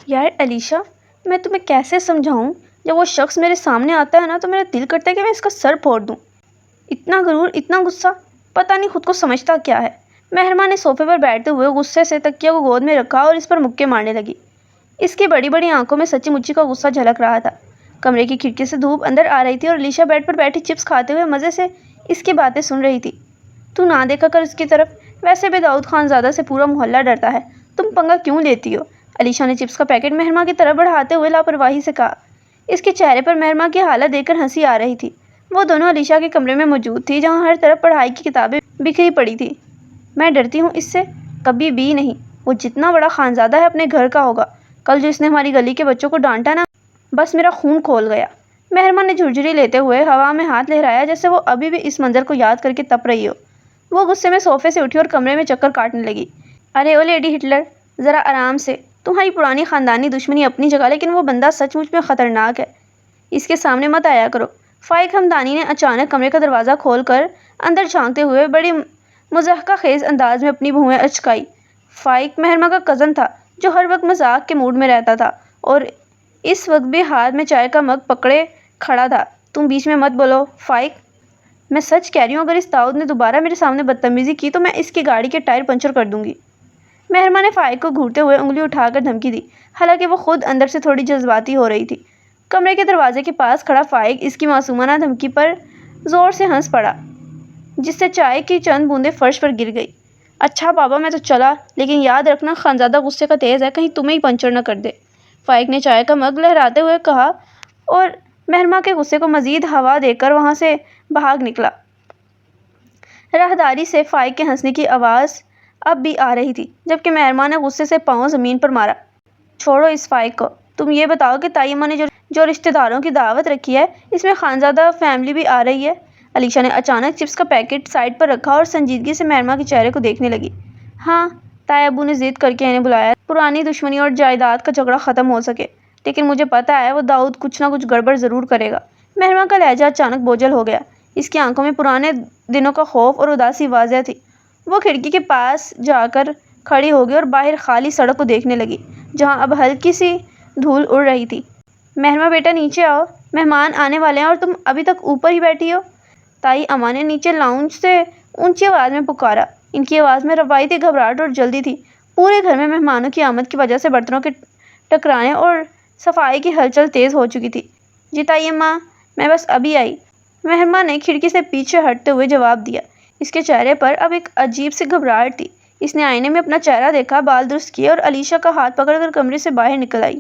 یار علیشا، میں تمہیں کیسے سمجھاؤں؟ جب وہ شخص میرے سامنے آتا ہے نا تو میرا دل کرتا ہے کہ میں اس کا سر پھوڑ دوں۔ اتنا غرور، اتنا غصہ، پتہ نہیں خود کو سمجھتا کیا ہے۔ مہرما نے صوفے پر بیٹھتے ہوئے غصے سے تکیہ کو گود میں رکھا اور اس پر مکے مارنے لگی۔ اس کی بڑی بڑی آنکھوں میں سچی مچی کا غصہ جھلک رہا تھا۔ کمرے کی کھڑکی سے دھوپ اندر آ رہی تھی اور علیشا بیڈ پر بیٹھی چپس کھاتے ہوئے مزے سے اس کی باتیں سن رہی تھی۔ تو نہ دیکھا کر اس کی طرف، ویسے بھی داؤد خان زادہ سے پورا محلہ ڈرتا ہے، تم پنگا کیوں لیتی ہو؟ علیشا نے چپس کا پیکٹ مہرما کی طرف بڑھاتے ہوئے لاپرواہی سے کہا۔ اس کے چہرے پر مہرما کی حالت دیکھ کر ہنسی آ رہی تھی۔ وہ دونوں علیشا کے کمرے میں موجود تھی جہاں ہر طرف پڑھائی کی کتابیں بکھری پڑی تھیں۔ میں ڈرتی ہوں اس سے؟ کبھی بھی نہیں۔ وہ جتنا بڑا خانزادہ ہے اپنے گھر کا ہوگا۔ کل جو اس نے ہماری گلی کے بچوں کو ڈانٹا نا، بس میرا خون کھول گیا۔ مہرما نے جھرجھری لیتے ہوئے ہوا میں ہاتھ لہرایا جیسے وہ ابھی بھی اس منظر کو یاد کر کے تپ رہی ہو۔ وہ غصے میں صوفے سے اٹھی اور کمرے میں چکر کاٹنے لگی۔ ارے او لیڈی ہٹلر، ذرا آرام سے۔ تمہاری پرانی خاندانی دشمنی اپنی جگہ، لیکن وہ بندہ سچ مچ میں خطرناک ہے۔ اس کے سامنے مت آیا کرو۔ فائق ہمدانی نے اچانک کمرے کا دروازہ کھول کر اندر جھانکتے ہوئے بڑی مضحکہ خیز انداز میں اپنی بھویں اچکائی۔ فائق مہرما کا کزن تھا جو ہر وقت مذاق کے موڈ میں رہتا تھا اور اس وقت بھی ہاتھ میں چائے کا مگ پکڑے کھڑا تھا۔ تم بیچ میں مت بولو فائق، میں سچ کہہ رہی ہوں، اگر اس داؤد نے دوبارہ میرے سامنے بدتمیزی کی تو میں اس کی گاڑی کے ٹائر پنچر کر دوں گی۔ مہرما نے فائق کو گھورتے ہوئے انگلی اٹھا کر دھمکی دی، حالانکہ وہ خود اندر سے تھوڑی جذباتی ہو رہی تھی۔ کمرے کے دروازے کے پاس کھڑا فائق اس کی معصومانہ دھمکی پر زور سے ہنس پڑا، جس سے چائے کی چند بوندیں فرش پر گر گئی۔ اچھا بابا، میں تو چلا، لیکن یاد رکھنا خانزادہ غصے کا تیز ہے، کہیں تمہیں ہی پنچر نہ کر دے۔ فائق نے چائے کا مگ لہراتے ہوئے کہا اور مہرما کے غصے کو مزید ہوا دے کر وہاں سے بھاگ نکلا۔ راہداری سے فائق کے ہنسنے کی آواز اب بھی آ رہی تھی، جبکہ مہرما نے غصے سے پاؤں زمین پر مارا۔ چھوڑو اس فائق کو۔ تم یہ بتاؤ کہ تائی اماں نے جو رشتہ داروں کی دعوت رکھی ہے، اس میں خانزادہ فیملی بھی آ رہی ہے؟ علیشا نے اچانک چپس کا پیکٹ سائڈ پر رکھا اور سنجیدگی سے مہرما کے چہرے کو دیکھنے لگی۔ ہاں، تائی ابو نے ضد کر کے انہیں بلایا ہے، پرانی دشمنی اور جائیداد کا جھگڑا ختم ہو سکے، لیکن مجھے پتہ ہے وہ داؤد کچھ نہ کچھ گڑبڑ ضرور کرے گا۔ مہرما کا لہجہ اچانک بوجھل ہو گیا۔ اس کی آنکھوں میں پرانے دنوں کا خوف اور اداسی واضح تھی۔ وہ کھڑکی کے پاس جا کر کھڑی ہو گئی اور باہر خالی سڑک کو دیکھنے لگی، جہاں اب ہلکی سی دھول اڑ رہی تھی۔ مہرما بیٹا نیچے آؤ، مہمان آنے والے ہیں اور تم ابھی تک اوپر ہی بیٹھی ہو۔ تائی اماں نے نیچے لاؤنج سے اونچی آواز میں پکارا۔ ان کی آواز میں روایتی گھبراہٹ اور جلدی تھی۔ پورے گھر میں مہمانوں کی آمد کی وجہ سے برتنوں کے ٹکرانے اور صفائی کی ہلچل تیز ہو چکی تھی۔ جی تائی اماں، میں بس ابھی آئی، مہرما نے کھڑکی سے پیچھے ہٹتے ہوئے جواب دیا۔ اس کے چہرے پر اب ایک عجیب سی گھبراہٹ تھی۔ اس نے آئینے میں اپنا چہرہ دیکھا، بال درست کیے اور علیشا کا ہاتھ پکڑ کر کمرے سے باہر نکل آئی۔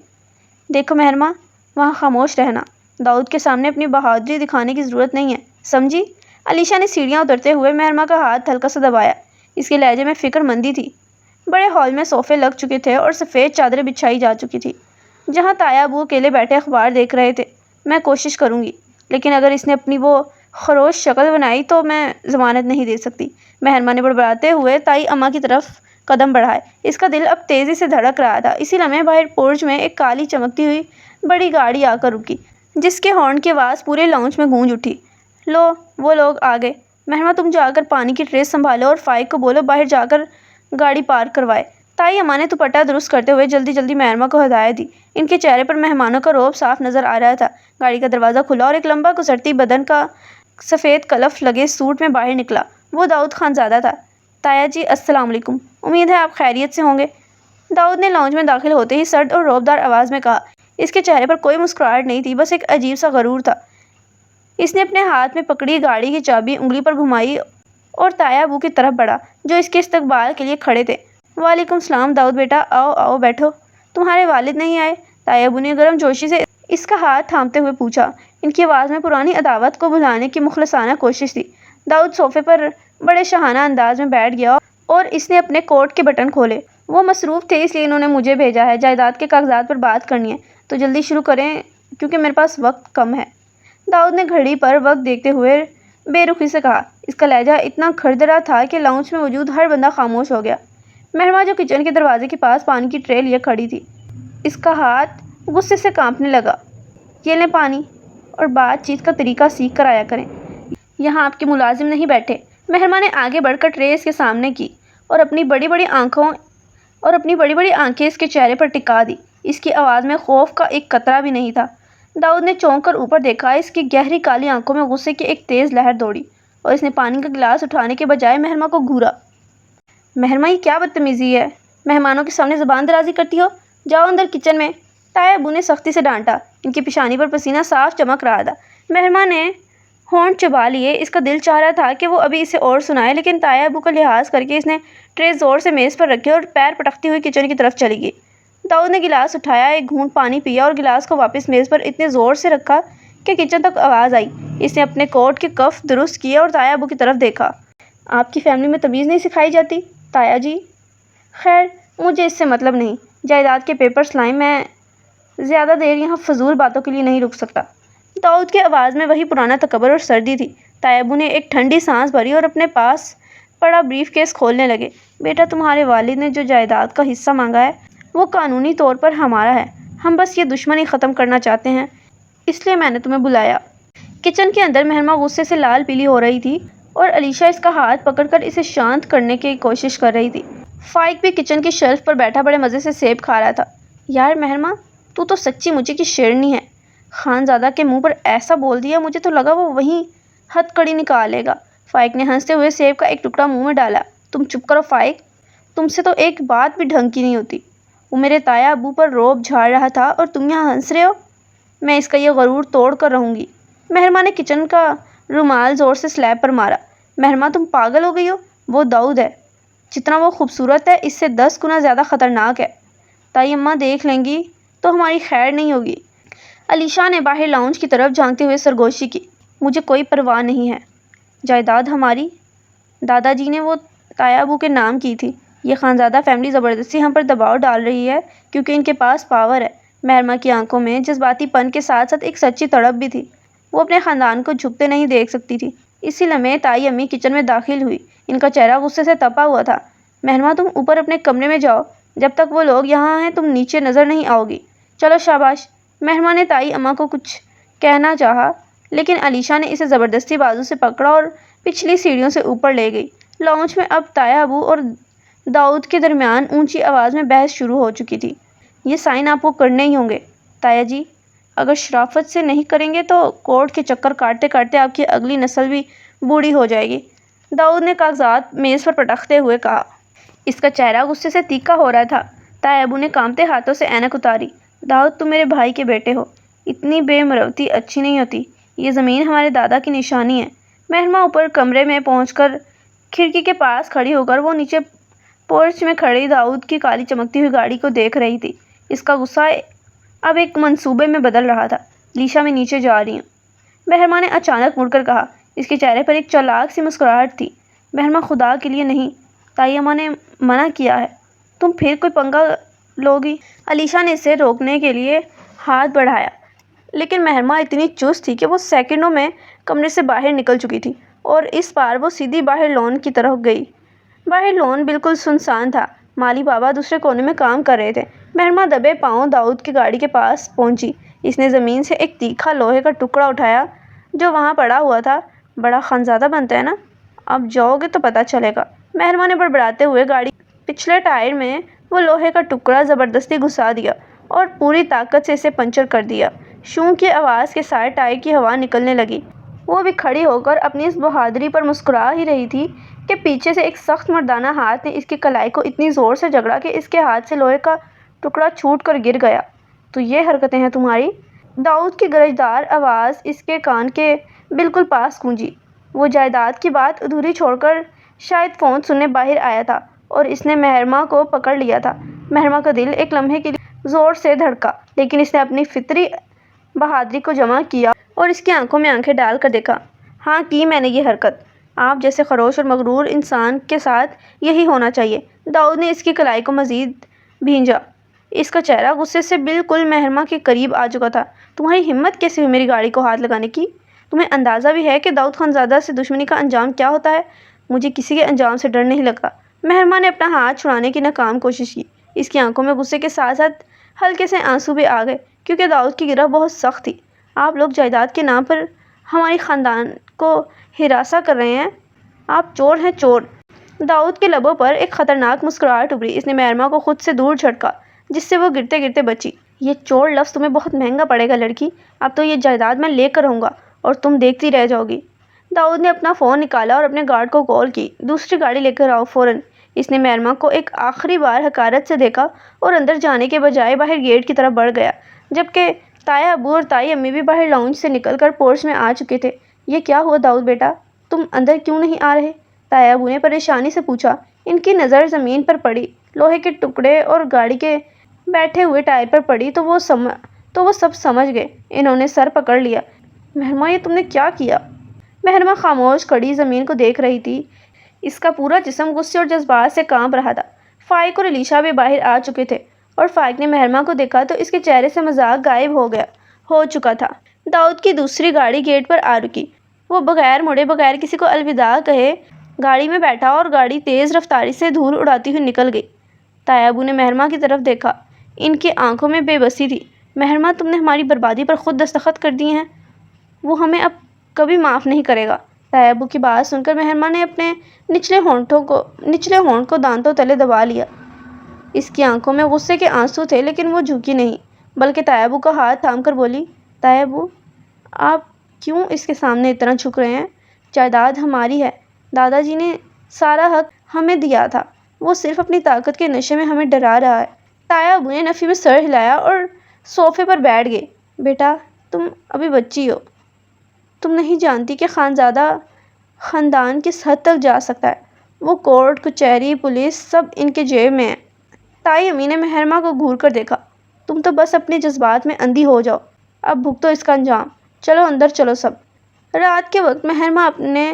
دیکھو مہرما، وہاں خاموش رہنا۔ داؤد کے سامنے اپنی بہادری دکھانے کی ضرورت نہیں ہے، سمجھی؟ علیشا نے سیڑھیاں اترتے ہوئے مہرما کا ہاتھ ہلکا سا دبایا۔ اس کے لہجے میں فکر مندی تھی۔ بڑے ہال میں صوفے لگ چکے تھے اور سفید چادریں بچھائی جا چکی تھی، جہاں تایا ابو اکیلے بیٹھے اخبار دیکھ رہے تھے۔ میں کوشش کروں گی، لیکن اگر اس نے اپنی وہ خروش شکل بنائی تو میں ضمانت نہیں دے سکتی۔ مہرما نے بڑبڑاتے ہوئے تائی اماں کی طرف قدم بڑھائے۔ اس کا دل اب تیزی سے دھڑک رہا تھا۔ اسی لمحے باہر پورچ میں ایک کالی چمکتی ہوئی بڑی گاڑی آ کر رکی، جس کے ہارن کی آواز پورے لاؤنج میں گونج اٹھی۔ لو، وہ لوگ آ گئے۔ مہرما تم جا کر پانی کی ٹرے سنبھالو اور فائق کو بولو باہر جا کر گاڑی پارک کروائے۔ تائی اماں نے دوپٹہ درست کرتے ہوئے جلدی جلدی مہرما کو ہدایت دی۔ ان کے چہرے پر مہمانوں کا رعب صاف نظر آ رہا تھا۔ گاڑی کا دروازہ کھلا اور ایک لمبا گزرتی بدن کا سفید کلف لگے سوٹ میں باہر نکلا۔ وہ داؤد خانزادہ تھا۔ تایا جی السلام علیکم، امید ہے آپ خیریت سے ہوں گے، داؤد نے لاؤنج میں داخل ہوتے ہی سرد اور رعبدار آواز میں کہا۔ اس کے چہرے پر کوئی مسکراہٹ نہیں تھی، بس ایک عجیب سا غرور تھا۔ اس نے اپنے ہاتھ میں پکڑی گاڑی کی چابی انگلی پر گھمائی اور تایا ابو کی طرف بڑھا، جو اس کے استقبال کے لیے کھڑے تھے۔ وعلیکم السلام داؤد بیٹا، آؤ آؤ بیٹھو۔ تمہارے والد نہیں آئے؟ تایا ابو نے گرم جوشی سے اس کا ہاتھ تھامتے ہوئے پوچھا۔ ان کی آواز میں پرانی عداوت کو بھلانے کی مخلصانہ کوشش تھی۔ داؤد صوفے پر بڑے شاہانہ انداز میں بیٹھ گیا اور اس نے اپنے کوٹ کے بٹن کھولے۔ وہ مصروف تھے، اس لیے انہوں نے مجھے بھیجا ہے، جائیداد کے کاغذات پر بات کرنی ہے، تو جلدی شروع کریں کیونکہ میرے پاس وقت کم ہے۔ داؤد نے گھڑی پر وقت دیکھتے ہوئے بے رخی سے کہا۔ اس کا لہجہ اتنا کھردرا تھا کہ لاؤنج میں موجود ہر بندہ خاموش ہو گیا۔ مہرما جو کچن کے دروازے کے پاس پانی کی ٹرے لیے کھڑی تھی، اس کا ہاتھ غصے سے کانپنے لگا۔ یہ لیں پانی، اور بات چیت کا طریقہ سیکھ کر آیا کریں، یہاں آپ کے ملازم نہیں بیٹھے۔ مہرما نے آگے بڑھ کر ٹرے اس کے سامنے کی اور اپنی بڑی بڑی آنکھیں اس کے چہرے پر ٹکا دی۔ اس کی آواز میں خوف کا ایک قطرہ بھی نہیں تھا۔ داؤد نے چونک کر اوپر دیکھا۔ اس کی گہری کالی آنکھوں میں غصے کی ایک تیز لہر دوڑی اور اس نے پانی کا گلاس اٹھانے کے بجائے مہرما کو گھورا۔ مہرما، یہ کیا بدتمیزی ہے؟ مہمانوں کے سامنے زبان درازی کرتی ہو؟ جاؤ اندر کچن میں۔ تایا ابو نے سختی سے ڈانٹا۔ ان کی پیشانی پر پسینہ صاف چمک رہا تھا۔ مہرما نے ہونٹ چبا لیے۔ اس کا دل چاہ رہا تھا کہ وہ ابھی اسے اور سنائے، لیکن تایا ابو کا لحاظ کر کے اس نے ٹرے زور سے میز پر رکھے اور پیر پٹکتی ہوئی کچن کی طرف چلی گئی۔ داؤد نے گلاس اٹھایا، ایک گھونٹ پانی پیا اور گلاس کو واپس میز پر اتنے زور سے رکھا کہ کچن تک آواز آئی۔ اس نے اپنے کوٹ کے کف درست کیے اور تایا ابو کی طرف دیکھا۔ آپ کی فیملی میں تمیز نہیں سکھائی جاتی تایا جی؟ خیر، مجھے اس سے مطلب نہیں۔ جائیداد کے پیپرز لائیں، میں زیادہ دیر یہاں فضول باتوں کے لیے نہیں رک سکتا۔ داؤد کی آواز میں وہی پرانا تکبر اور سردی تھی۔ تایا ابو نے ایک ٹھنڈی سانس بھری اور اپنے پاس پڑا بریف کیس کھولنے لگے۔ بیٹا، تمہارے والد نے جو جائیداد کا حصہ مانگا ہے وہ قانونی طور پر ہمارا ہے۔ ہم بس یہ دشمنی ختم کرنا چاہتے ہیں، اس لیے میں نے تمہیں بلایا۔ کچن کے اندر مہرما غصے سے لال پیلی ہو رہی تھی اور علیشا اس کا ہاتھ پکڑ کر اسے شانت کرنے کی کوشش کر رہی تھی۔ فائق بھی کچن کی شیلف پر بیٹھا بڑے مزے سے سیب کھا رہا تھا۔ یار مہرما، تو سچی مجھے کی شیرنی ہے۔ خانزادہ کے منہ پر ایسا بول دیا، مجھے تو لگا وہ وہیں ہتھ کڑی نکالے گا۔ فائق نے ہنستے ہوئے سیب کا ایک ٹکڑا منہ میں ڈالا۔ تم چپ کرو فائق، تم سے تو ایک بات بھی ڈھنگ کی نہیں ہوتی۔ وہ میرے تایا ابو پر روب جھاڑ رہا تھا اور تم یہاں ہنس رہے ہو؟ میں اس کا یہ غرور توڑ کر رہوں گی۔ مہرما نے کچن کا رومال زور سے سلیب پر مارا۔ مہرما، تم پاگل ہو گئی ہو؟ وہ داؤد ہے۔ جتنا وہ خوبصورت ہے اس سے 10 گنا زیادہ خطرناک ہے۔ تائی اماں دیکھ لیں گی تو ہماری خیر نہیں ہوگی۔ علیشا نے باہر لاؤنج کی طرف جھانکتے ہوئے سرگوشی کی۔ مجھے کوئی پرواہ نہیں ہے۔ جائیداد ہماری دادا جی نے وہ تایا ابو کے نام کی تھی۔ یہ خانزادہ فیملی زبردستی ہم پر دباؤ ڈال رہی ہے کیونکہ ان کے پاس پاور ہے۔ مہرما کی آنکھوں میں جذباتی پن کے ساتھ ساتھ ایک سچی تڑپ بھی تھی۔ وہ اپنے خاندان کو جھکتے نہیں دیکھ سکتی تھی۔ اسی لمحے تائی امی کچن میں داخل ہوئی۔ ان کا چہرہ غصے سے تپا ہوا تھا۔ مہرما، تم اوپر اپنے کمرے میں جاؤ۔ جب تک وہ لوگ یہاں ہیں تم نیچے نظر نہیں آؤ گی۔ چلو شاباش۔ مہرما نے تائی اماں کو کچھ کہنا چاہا، لیکن علیشا نے اسے زبردستی بازو سے پکڑا اور پچھلی سیڑھیوں سے اوپر لے گئی۔ لاؤنج میں اب تایا ابو اور داؤد کے درمیان اونچی آواز میں بحث شروع ہو چکی تھی۔ یہ سائن آپ کو کرنے ہی ہوں گے تایا جی۔ اگر شرافت سے نہیں کریں گے تو کورٹ کے چکر کاٹتے کاٹتے آپ کی اگلی نسل بھی بوڑھی ہو جائے گی۔ داؤد نے کاغذات میز پر پٹکتے ہوئے کہا۔ اس کا چہرہ غصے سے تیکھا ہو رہا تھا۔ تایا ابو نے کانپتے ہاتھوں سے اینک اتاری۔ داؤد، تم میرے بھائی کے بیٹے ہو۔ اتنی بے مروتی اچھی نہیں ہوتی۔ یہ زمین ہمارے دادا کی نشانی ہے۔ مہرما اوپر کمرے میں پہنچ کر کھڑکی کے پاس کھڑی ہو کر وہ نیچے پورچ میں کھڑی داؤد کی کالی چمکتی ہوئی گاڑی کو دیکھ رہی تھی۔ اس کا غصہ اب ایک منصوبے میں بدل رہا تھا۔ علیشا، میں نیچے جا رہی ہوں، مہرما نے اچانک مڑ کر کہا۔ اس کے چہرے پر ایک چالاک سی مسکراہٹ تھی۔ مہرما، خدا کے لیے نہیں، تائی اماں نے منع کیا ہے۔ تم پھر کوئی پنگا لوگی؟ علیشا نے اسے روکنے کے لیے ہاتھ بڑھایا، لیکن مہرما اتنی چست تھی کہ وہ سیکنڈوں میں کمرے سے باہر نکل چکی تھی اور اس بار وہ سیدھی باہر لون کی طرف گئی۔ باہر لون بالکل سنسان تھا۔ مالی بابا دوسرے کونے میں کام کر رہے تھے۔ مہرما دبے پاؤں داؤد کی گاڑی کے پاس پہنچی۔ اس نے زمین سے ایک تیکھا لوہے کا ٹکڑا اٹھایا جو وہاں پڑا ہوا تھا۔ بڑا خانزادہ بنتا ہے نا؟ اب جاؤ گے تو پتہ چلے گا۔ مہرما نے بڑبڑاتے ہوئے گاڑی پچھلے ٹائر میں وہ لوہے کا ٹکڑا زبردستی گھسا دیا اور پوری طاقت سے اسے پنچر کر دیا۔ شوں کی آواز کے ساتھ ٹائر کی ہوا نکلنے لگی۔ وہ بھی کھڑی ہو کر اپنی اس بہادری پر مسکرا ہی رہی تھی کہ پیچھے سے ایک سخت مردانہ ہاتھ نے اس کی کلائی کو اتنی زور سے جکڑا کہ اس کے ہاتھ سے لوہے کا ٹکڑا چھوٹ کر گر گیا۔ تو یہ حرکتیں ہیں تمہاری؟ داؤد کی گرجدار آواز اس کے کان کے بالکل پاس گونجی۔ وہ جائیداد کی بات ادھوری چھوڑ کر شاید فون سننے باہر آیا تھا اور اس نے مہرما کو پکڑ لیا تھا۔ مہرما کا دل ایک لمحے کے لیے زور سے دھڑکا، لیکن اس نے اپنی فطری بہادری کو جمع کیا اور اس کی آنکھوں میں آنکھیں ڈال کر دیکھا۔ ہاں، کی میں نے یہ حرکت۔ آپ جیسے خروش اور مغرور انسان کے ساتھ یہی ہونا چاہیے۔ داؤد نے اس کی کلائی کو مزید بھینجا۔ اس کا چہرہ غصے سے بالکل مہرما کے قریب آ چکا تھا۔ تمہاری ہمت کیسے ہوئی میری گاڑی کو ہاتھ لگانے کی؟ تمہیں اندازہ بھی ہے کہ داؤد خانزادہ سے دشمنی کا انجام کیا ہوتا ہے؟ مجھے کسی کے انجام سے ڈر نہیں لگتا۔ مہرما نے اپنا ہاتھ چھڑانے کی ناکام کوشش کی۔ اس کی آنکھوں میں غصے کے ساتھ ساتھ ہلکے سے آنسو بھی آ گئے کیونکہ داؤد کی گرفت بہت سخت تھی۔ آپ لوگ جائیداد کے نام پر ہماری خاندان کو ہراساں کر رہے ہیں۔ آپ چور ہیں، چور۔ داؤد کے لبوں پر ایک خطرناک مسکراہٹ ابھری۔ اس نے مہرما کو خود سے دور جھٹکا۔ جس سے وہ گرتے گرتے بچی۔ یہ چور لفظ تمہیں بہت مہنگا پڑے گا لڑکی، اب تو یہ جائیداد میں لے کر رہوں گا اور تم دیکھتی رہ جاؤ گی۔ داؤد نے اپنا فون نکالا اور اپنے گارڈ کو کال کی، دوسری گاڑی لے کر آؤ فوراً۔ اس نے مہرمہ کو ایک آخری بار حقارت سے دیکھا اور اندر جانے کے بجائے باہر گیٹ کی طرف بڑھ گیا، جبکہ تایا ابو اور تائی امی بھی باہر لاؤنج سے نکل کر پورچ میں آ چکے تھے۔ یہ کیا ہوا داؤد بیٹا، تم اندر کیوں نہیں آ رہے؟ تایا ابو نے پریشانی سے پوچھا۔ ان کی نظر زمین پر پڑی، لوہے کے ٹکڑے اور گاڑی کے بیٹھے ہوئے ٹائر پر پڑی تو وہ سب سمجھ گئے۔ انہوں نے سر پکڑ لیا۔ مہرمہ یہ تم نے کیا کیا؟ مہرمہ خاموش کھڑی زمین کو دیکھ رہی تھی، اس کا پورا جسم غصے اور جذبات سے کانپ رہا تھا۔ فائق اور علیشا بھی باہر آ چکے تھے اور فائق نے مہرمہ کو دیکھا تو اس کے چہرے سے مذاق غائب ہو چکا تھا۔ داؤد کی دوسری گاڑی گیٹ پر آ رکی، وہ بغیر مڑے بغیر کسی کو الوداع کہے گاڑی میں بیٹھا اور گاڑی تیز رفتاری سے دھول اڑاتی ہوئی نکل گئی۔ تایا ابو نے مہرمہ کی طرف دیکھا، ان کی آنکھوں میں بے بسی تھی۔ مہرمہ تم نے ہماری بربادی پر خود دستخط کر دیے ہیں، وہ ہمیں اب کبھی معاف نہیں کرے گا۔ تایا ابو کی بات سن کر مہرمہ نے اپنے نچلے ہونٹ کو دانتوں تلے دبا لیا۔ اس کی آنکھوں میں غصے کے آنسو تھے لیکن وہ جھکی نہیں، بلکہ تایا ابو کا ہاتھ تھام کر بولی، تایا ابو آپ کیوں اس کے سامنے اتنا جھک رہے ہیں؟ جائیداد ہماری ہے، دادا جی نے سارا حق ہمیں دیا تھا، وہ صرف اپنی طاقت کے نشے میں ہمیں ڈرا رہا ہے۔ تایا ابو نے نفی میں سر ہلایا اور صوفے پر بیٹھ گئے۔ بیٹا تم ابھی بچی ہو، تم نہیں جانتی کہ خاندان کس حد تک جا سکتا ہے، وہ کورٹ کچہری پولیس سب ان کے جیب میں ہے۔ تائی امی نے مہرمہ کو گھور کر دیکھا، تم تو بس اپنے جذبات میں اندھی ہو جاؤ، اب بھگتو اس کا انجام، چلو اندر چلو سب۔ رات کے وقت مہرمہ اپنے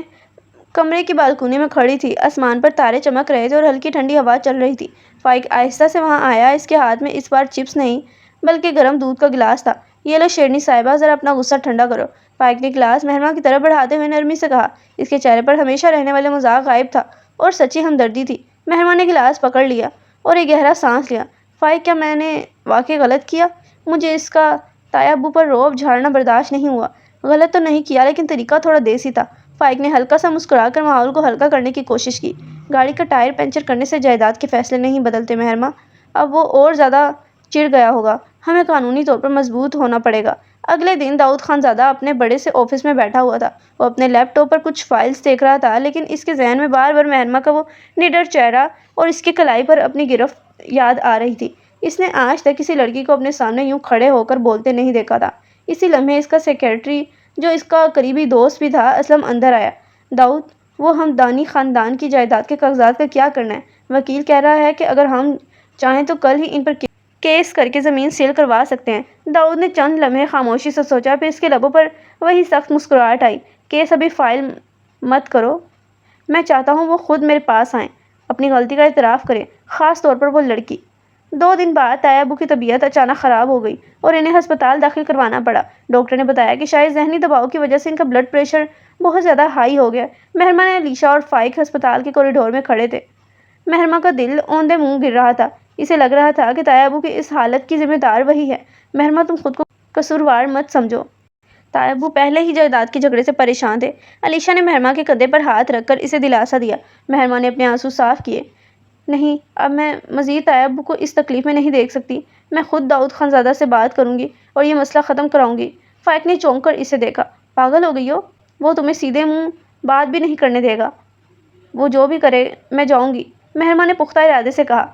کمرے کی بالکونی میں کھڑی تھی، آسمان پر تارے چمک رہے تھے اور ہلکی ٹھنڈی ہوا چل رہی تھی۔ فائق آہستہ سے وہاں آیا، اس کے ہاتھ میں اس بار چپس نہیں بلکہ گرم دودھ کا گلاس تھا۔ یہ لو شیرنی صاحبہ، ذرا اپنا غصہ ٹھنڈا کرو۔ فائق نے گلاس مہرمہ کی طرف بڑھاتے ہوئے نرمی سے کہا، اس کے چہرے پر ہمیشہ رہنے والا مذاق غائب تھا اور سچی ہمدردی تھی۔ مہرمہ نے گلاس پکڑ لیا اور ایک گہرا سانس لیا۔ فائق کیا میں نے واقعی غلط کیا؟ مجھے اس کا تایا ابو پر رعب جھاڑنا برداشت نہیں ہوا۔ غلط تو نہیں کیا لیکن طریقہ تھوڑا دیسی تھا۔ فائق نے ہلکا سا مسکرا کر ماحول کو ہلکا کرنے کی کوشش کی۔ گاڑی کا ٹائر پنچر کرنے سے جائیداد کے فیصلے نہیں بدلتے مہرمہ، اب وہ اور زیادہ چڑ گیا ہوگا، ہمیں قانونی طور پر مضبوط ہونا پڑے گا۔ اگلے دن داؤد خانزادہ اپنے بڑے سے آفس میں بیٹھا ہوا تھا، وہ اپنے لیپ ٹاپ پر کچھ فائلز دیکھ رہا تھا لیکن اس کے ذہن میں بار بار مہرمہ کا وہ نڈر چہرہ اور اس کی کلائی پر اپنی گرفت یاد آ رہی تھی۔ اس نے آج تک کسی لڑکی کو اپنے سامنے یوں کھڑے ہو کر بولتے نہیں دیکھا تھا۔ اسی لمحے اس کا سیکریٹری جو اس کا قریبی دوست بھی تھا اسلم اندر آیا۔ داؤد وہ ہمدانی خاندان کی جائیداد کے کاغذات کا کیا کرنا ہے؟ وکیل کہہ رہا ہے کہ اگر ہم چاہیں تو کل ہی ان پر کیس کر کے زمین سیل کروا سکتے ہیں۔ داؤد نے چند لمحے خاموشی سے سوچا، پھر اس کے لبوں پر وہی سخت مسکراہٹ آئی۔ کیس ابھی فائل مت کرو، میں چاہتا ہوں وہ خود میرے پاس آئیں، اپنی غلطی کا اعتراف کریں، خاص طور پر وہ لڑکی۔ 2 دن بعد تایا ابو کی طبیعت اچانک خراب ہو گئی اور انہیں ہسپتال داخل کروانا پڑا۔ ڈاکٹر نے بتایا کہ شاید ذہنی دباؤ کی وجہ سے ان کا بلڈ پریشر بہت زیادہ ہائی ہو گیا۔ مہرمہ نے علیشا اور فائق ہسپتال کے کوریڈور میں کھڑے تھے۔ مہرمہ کا دل اوندے منہ گر رہا تھا، اسے لگ رہا تھا کہ تایا ابو کی اس حالت کی ذمہ دار وہی ہے۔ مہرمہ تم خود کو قصوروار مت سمجھو، تایا ابو پہلے ہی جائیداد کے جھگڑے سے پریشان تھے۔ علیشا نے مہرمہ کے کندھے پر ہاتھ رکھ کر اسے دلاسا دیا۔ مہرمہ نے اپنے آنسو صاف کیے، نہیں اب میں مزید تایا ابو کو اس تکلیف میں نہیں دیکھ سکتی، میں خود داؤد خانزادہ سے بات کروں گی اور یہ مسئلہ ختم کراؤں گی۔ فائق نے چونک کر اسے دیکھا، پاگل ہو گئی ہو؟ وہ تمہیں سیدھے منہ بات بھی نہیں کرنے دے گا، وہ جو بھی کرے میں جاؤں گی، مہرمہ نے پختہ ارادے سے کہا۔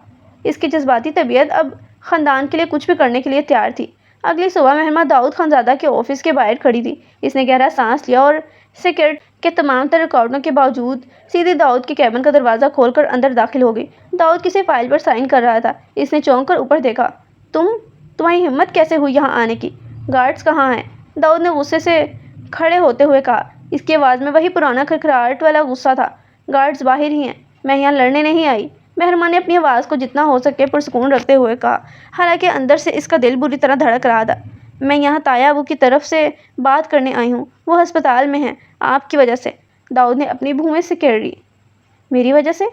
اس کی جذباتی طبیعت اب خاندان کے لیے کچھ بھی کرنے کے لیے تیار تھی۔ اگلی صبح مہرمہ داؤد خانزادہ کے آفس کے باہر کھڑی تھی۔ اس نے گہرا سانس لیا اور سیکرٹ کے تمام تر ریکارڈوں کے باوجود سیدھی داؤد کے کیبن کا دروازہ کھول کر اندر داخل ہو گئی۔ داؤد کسی فائل پر سائن کر رہا تھا۔ اس نے چونک کر اوپر دیکھا، تمہاری ہمت کیسے ہوئی یہاں آنے کی؟ گارڈز کہاں ہیں؟ داؤد نے غصے سے کھڑے ہوتے ہوئے کہا۔ اس کی آواز میں وہی پرانا کھرکھراہٹ والا غصہ تھا۔ گارڈز باہر ہی ہیں، میں یہاں لڑنے نہیں آئی، مہرمہ نے اپنی آواز کو جتنا ہو سکے پرسکون رکھتے ہوئے کہا، حالانکہ اندر سے اس کا دل بری طرح دھڑک رہا تھا۔ میں یہاں تایا ابو کی طرف سے بات کرنے آئی ہوں، وہ ہسپتال میں ہیں آپ کی وجہ سے۔ داؤد نے اپنی بھویں سکیڑی۔ میری وجہ سے؟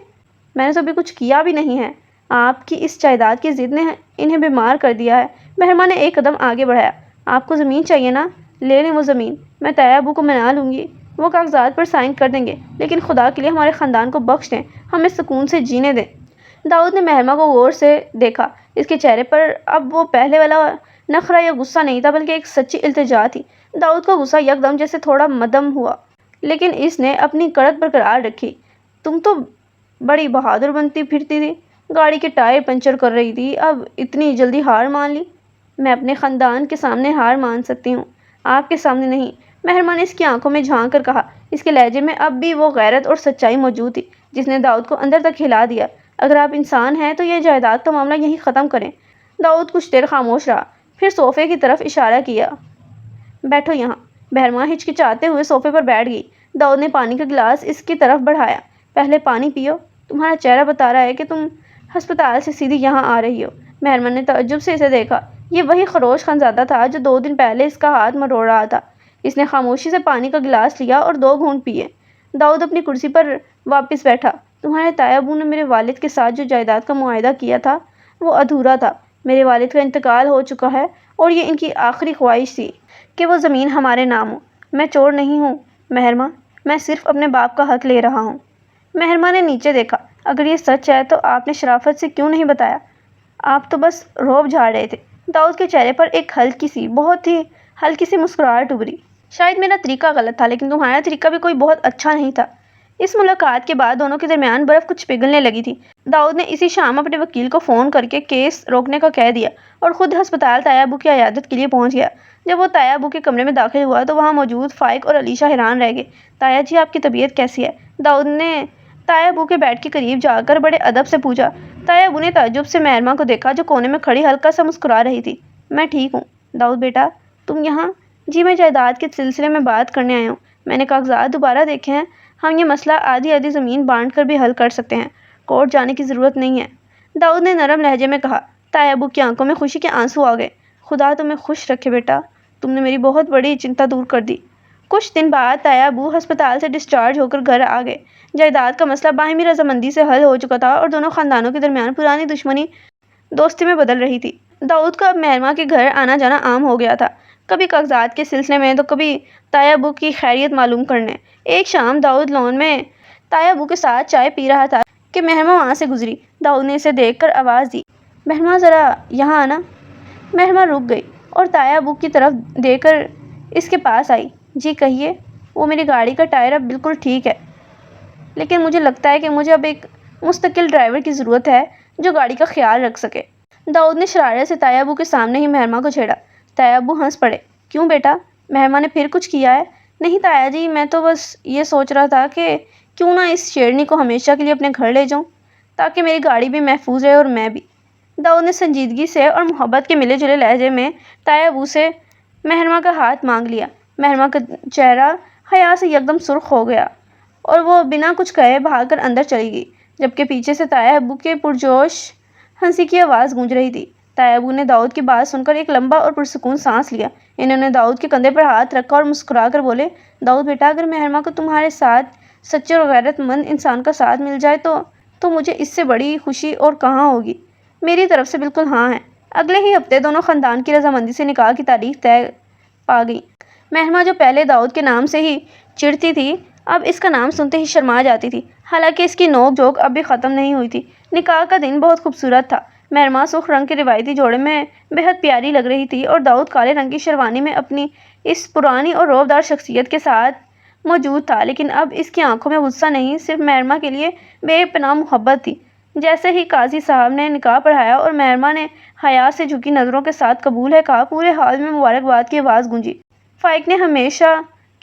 میں نے تو ابھی کچھ کیا بھی نہیں ہے، آپ کی اس جائیداد کی ضد نے انہیں بیمار کر دیا ہے۔ مہرمہ نے ایک قدم آگے بڑھایا، آپ کو زمین چاہیے نا، لے لیں وہ زمین، میں تایا ابو کو منا لوں گی، وہ کاغذات پر سائن کر دیں گے، لیکن خدا کے لیے ہمارے خاندان کو بخش دیں، ہمیں سکون سے جینے دیں۔ داؤد نے مہرما کو غور سے دیکھا۔ اس کے چہرے پر اب وہ پہلے والا نخرہ یا غصہ نہیں تھا، بلکہ ایک سچی التجا تھی۔ داؤد کا غصہ یکدم جیسے تھوڑا مدھم ہوا، لیکن اس نے اپنی کڑک برقرار رکھی۔ تم تو بڑی بہادر بنتی پھرتی تھی، گاڑی کے ٹائر پنچر کر رہی تھی، اب اتنی جلدی ہار مان لی؟ میں اپنے خاندان کے سامنے ہار مان سکتی ہوں، آپ کے سامنے نہیں، مہرما نے اس کی آنکھوں میں جھانک کر کہا۔ اس کے لہجے میں اب بھی وہ غیرت اور سچائی موجود تھی جس نے داؤد کو اندر تک ہلا دیا۔ اگر آپ انسان ہیں تو یہ جائیداد کا معاملہ یہیں ختم کریں۔ داؤد کچھ دیر خاموش رہا، پھر صوفے کی طرف اشارہ کیا۔ بیٹھو یہاں۔ مہرما ہچکچاتے ہوئے صوفے پر بیٹھ گئی۔ داؤد نے پانی کا گلاس اس کی طرف بڑھایا۔ پہلے پانی پیو، تمہارا چہرہ بتا رہا ہے کہ تم ہسپتال سے سیدھی یہاں آ رہی ہو۔ مہرما نے تعجب سے اسے دیکھا۔ یہ وہی خروش خانزادہ تھا جو 2 دن پہلے اس کا ہاتھ مروڑ رہا تھا۔ اس نے خاموشی سے پانی کا گلاس لیا اور 2 گھونٹ پیے۔ داؤد اپنی کرسی پر واپس بیٹھا۔ تمہارے تایا ابو نے میرے والد کے ساتھ جو جائیداد کا معاہدہ کیا تھا وہ ادھورا تھا۔ میرے والد کا انتقال ہو چکا ہے اور یہ ان کی آخری خواہش تھی کہ وہ زمین ہمارے نام ہو۔ میں چور نہیں ہوں مہرما، میں صرف اپنے باپ کا حق لے رہا ہوں۔ مہرما نے نیچے دیکھا۔ اگر یہ سچ ہے تو آپ نے شرافت سے کیوں نہیں بتایا؟ آپ تو بس رعب جھاڑ رہے تھے۔ داؤد کے چہرے پر ایک ہلکی سی، بہت ہی ہلکی سی مسکراہٹ ابھری۔ شاید میرا طریقہ غلط تھا، لیکن تمہارا طریقہ بھی کوئی بہت اچھا نہیں تھا۔ اس ملاقات کے بعد دونوں کے درمیان برف کچھ پگھلنے لگی تھی۔ داؤد نے اسی شام اپنے وکیل کو فون کر کے کیس روکنے کا کہہ دیا اور خود ہسپتال تایا ابو کی عیادت کے لیے پہنچ گیا۔ جب وہ تایا ابو کے کمرے میں داخل ہوا تو وہاں موجود فائق اور علیشہ حیران رہ گئے۔ تایا جی، آپ کی طبیعت کیسی ہے؟ داؤد نے تایا ابو کے بیڈ کے قریب جا کر بڑے ادب سے پوچھا۔ تایا ابو نے تعجب سے مہرما کو دیکھا جو کونے میں کھڑی ہلکا سا مسکرا رہی تھی۔ میں ٹھیک ہوں۔ داؤد بیٹا، تم یہاں؟ جی، میں جائیداد کے سلسلے میں بات کرنے آیا ہوں۔ میں نے کاغذات دوبارہ دیکھے ہیں، ہم یہ مسئلہ آدھی آدھی زمین بانٹ کر بھی حل کر سکتے ہیں، کورٹ جانے کی ضرورت نہیں ہے۔ داؤد نے نرم لہجے میں کہا۔ تایا ابو کی آنکھوں میں خوشی کے آنسو آ گئے۔ خدا تمہیں خوش رکھے بیٹا، تم نے میری بہت بڑی چنتا دور کر دی۔ کچھ دن بعد تایا ابو ہسپتال سے ڈسچارج ہو کر گھر آ گئے۔ جائیداد کا مسئلہ باہمی رضامندی سے حل ہو چکا تھا اور دونوں خاندانوں کے درمیان پرانی دشمنی دوستی میں بدل رہی تھی۔ داؤد کا اب مہرما کے گھر آنا جانا عام ہو گیا تھا، کبھی کاغذات کے سلسلے میں تو کبھی تایا ابو کی خیریت معلوم کرنے۔ ایک شام داؤد لون میں تایا ابو کے ساتھ چائے پی رہا تھا کہ مہرما وہاں سے گزری۔ داؤد نے اسے دیکھ کر آواز دی، مہرما ذرا یہاں آنا۔ مہرما رک گئی اور تایا ابو کی طرف دیکھ کر اس کے پاس آئی۔ جی کہیے۔ وہ میری گاڑی کا ٹائر اب بالکل ٹھیک ہے، لیکن مجھے لگتا ہے کہ مجھے اب ایک مستقل ڈرائیور کی ضرورت ہے جو گاڑی کا خیال رکھ سکے۔ داؤد نے شرارت سے تایا ابو کے سامنے ہی مہرما کو چھیڑا۔ تایا ابو ہنس پڑے۔ کیوں بیٹا، مہرما نے پھر کچھ کیا ہے؟ نہیں تایا جی، میں تو بس یہ سوچ رہا تھا کہ کیوں نہ اس شیرنی کو ہمیشہ کے لیے اپنے گھر لے جاؤں تاکہ میری گاڑی بھی محفوظ رہے اور میں بھی۔ داؤد نے سنجیدگی سے اور محبت کے ملے جلے لہجے میں تایا ابو سے مہرما کا ہاتھ مانگ لیا۔ مہرما کا چہرہ حیا سے یکدم سرخ ہو گیا اور وہ بنا کچھ کہے بھاگ کر اندر چلی گئی، جبکہ پیچھے سے تایا ابو کے پرجوش ہنسی کی آواز گونج رہی تھی۔ تایا ابو نے داؤد کی بات سن کر ایک لمبا اور پرسکون سانس لیا۔ انہوں نے داؤد کے کندھے پر ہاتھ رکھا اور مسکرا کر بولے، داؤد بیٹا، اگر مہرما کو تمہارے ساتھ سچے اور غیرت مند انسان کا ساتھ مل جائے تو مجھے اس سے بڑی خوشی اور کہاں ہوگی۔ میری طرف سے بالکل ہاں ہے۔ اگلے ہی ہفتے دونوں خاندان کی رضامندی سے نکاح کی تاریخ طے پا گئی۔ مہرما جو پہلے داؤد کے نام سے ہی چڑھتی تھی، اب اس کا نام سنتے ہی شرما جاتی تھی، حالانکہ اس کی نوک جھوک اب بھی ختم نہیں ہوئی تھی۔ نکاح کا دن بہت خوبصورت تھا۔ مہرما سرخ رنگ کے روایتی جوڑے میں بے حد پیاری لگ رہی تھی اور داؤد کالے رنگ کی شیروانی میں اپنی اس پرانی اور رعبدار شخصیت کے ساتھ موجود تھا، لیکن اب اس کی آنکھوں میں غصہ نہیں، صرف مہرما کے لیے بے پناہ محبت تھی۔ جیسے ہی قاضی صاحب نے نکاح پڑھایا اور مہرما نے حیا سے جھکی نظروں کے ساتھ قبول ہے کہا، پورے ہال میں مبارکباد کی آواز گونجی۔ فائق نے ہمیشہ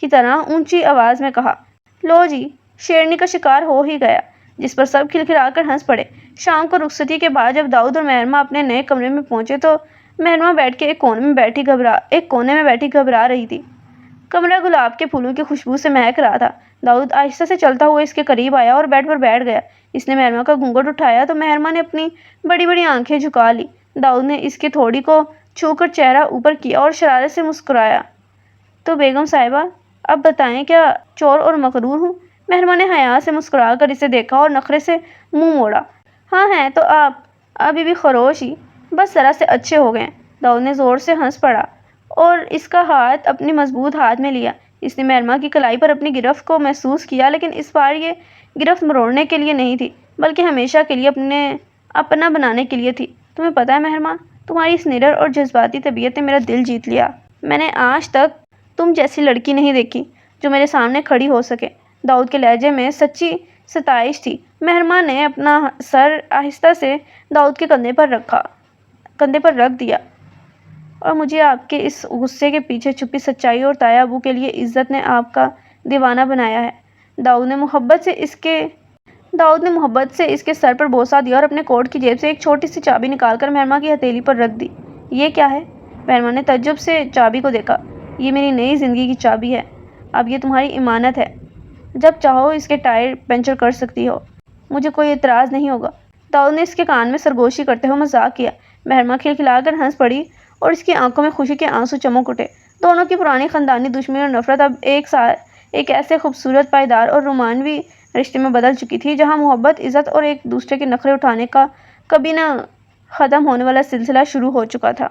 کی طرح اونچی آواز میں کہا، لو جی، شیرنی کا شکار ہو ہی گیا، جس پر سب کھلکھلا کر ہنس پڑے۔ شام کو رخصتی کے بعد جب داؤد اور مہرما اپنے نئے کمرے میں پہنچے تو مہرما بیٹھ کے ایک کونے میں بیٹھی گھبرا رہی تھی۔ کمرہ گلاب کے پھولوں کی خوشبو سے مہک رہا تھا۔ داؤد آہستہ سے چلتا ہوا اس کے قریب آیا اور بیڈ پر بیٹھ گیا۔ اس نے مہرما کا گھونگھٹ اٹھایا تو مہرما نے اپنی بڑی بڑی آنکھیں جھکا لی۔ داؤد نے اس کی تھوڑی کو چھو کر چہرہ اوپر کیا اور شرارت سے مسکرایا، تو بیگم صاحبہ، اب بتائیں کیا چور اور مغرور ہوں؟ مہرما نے حیا سے مسکرا کر اسے دیکھا اور نخرے سے منہ موڑا۔ ہاں ہیں تو آپ ابھی بھی خروش ہی، بس ذرا سے اچھے ہو گئے۔ داؤد نے زور سے ہنس پڑا اور اس کا ہاتھ اپنی مضبوط ہاتھ میں لیا۔ اس نے مہرما کی کلائی پر اپنی گرفت کو محسوس کیا، لیکن اس بار یہ گرفت مروڑنے کے لیے نہیں تھی، بلکہ ہمیشہ کے لیے اپنے اپنا بنانے کے لیے تھی۔ تمہیں پتہ ہے مہرماں، تمہاری اس نڈر اور جذباتی طبیعت نے میرا دل جیت لیا۔ میں نے آج تک تم جیسی لڑکی نہیں دیکھی جو میرے سامنے کھڑی ہو سکے۔ داؤد کے لہجے میں سچی ستائش تھی۔ مہرماں نے اپنا سر آہستہ سے داؤد کے کندھے پر رکھ دیا، اور مجھے آپ کے اس غصے کے پیچھے چھپی سچائی اور تایا ابو کے لیے عزت نے آپ کا دیوانہ بنایا ہے۔ داؤد نے محبت سے اس کے سر پر بوسہ دیا اور اپنے کوٹ کی جیب سے ایک چھوٹی سی چابی نکال کر مہرماں کی ہتھیلی پر رکھ دی۔ یہ کیا ہے؟ مہرماں نے تعجب سے چابی کو دیکھا۔ یہ میری نئی زندگی کی چابی ہے۔ اب یہ تمہاری امانت ہے۔ جب چاہو اس کے ٹائر پنچر کر سکتی ہو۔ مجھے کوئی اعتراض نہیں ہوگا۔ داؤد نے اس کے کان میں سرگوشی کرتے ہوئے مذاق کیا۔ مہرماں کھلکھلا کر ہنس پڑی اور اس کی آنکھوں میں خوشی کے آنسو چمک اٹھے۔ دونوں کی پرانی خاندانی دشمنی اور نفرت اب ایک ایسے خوبصورت، پائیدار اور رومانوی رشتے میں بدل چکی تھی جہاں محبت، عزت اور ایک دوسرے کے نخرے اٹھانے کا کبھی نہ ختم ہونے والا سلسلہ شروع ہو چکا تھا۔